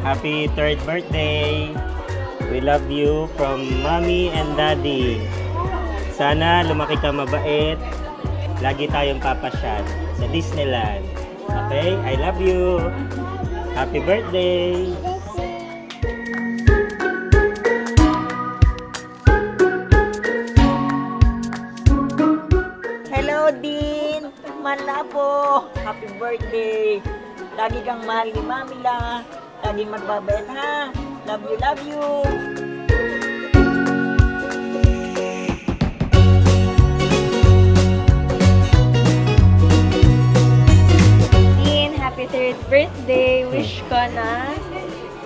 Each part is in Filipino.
Happy 3rd birthday. We love you from Mommy and Daddy. Sana lumaki ka mabait. Lagi tayong papasyal sa Disneyland. Okay? I love you. Happy birthday. Hello, Dean! Mana po! Happy birthday! Lagi kang mahal ni Mamila. Laging magbabait, ha? Love you, love you! Dean, happy 3rd birthday! Wish ko na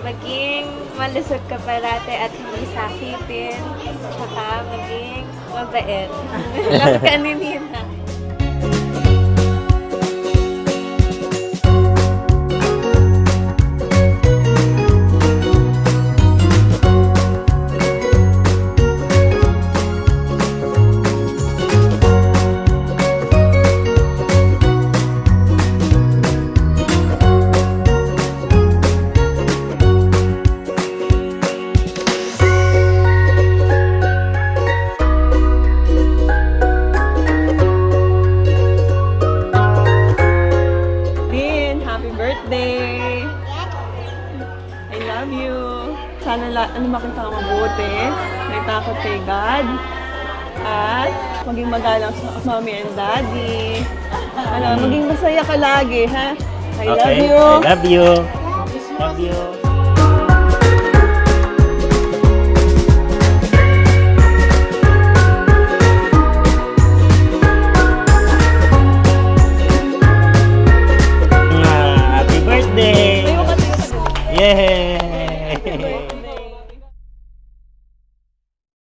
maging malusog ka parate at hindi sakipin. Tsaka maging mabait. Love ka ni Nina. Birthday! I love you. Sana makita ka mabuti. May takot kay God. At maging magalang sa Mommy and Daddy. Maging masaya ka lagi, ha? I love you. I love you. Love you. Yay!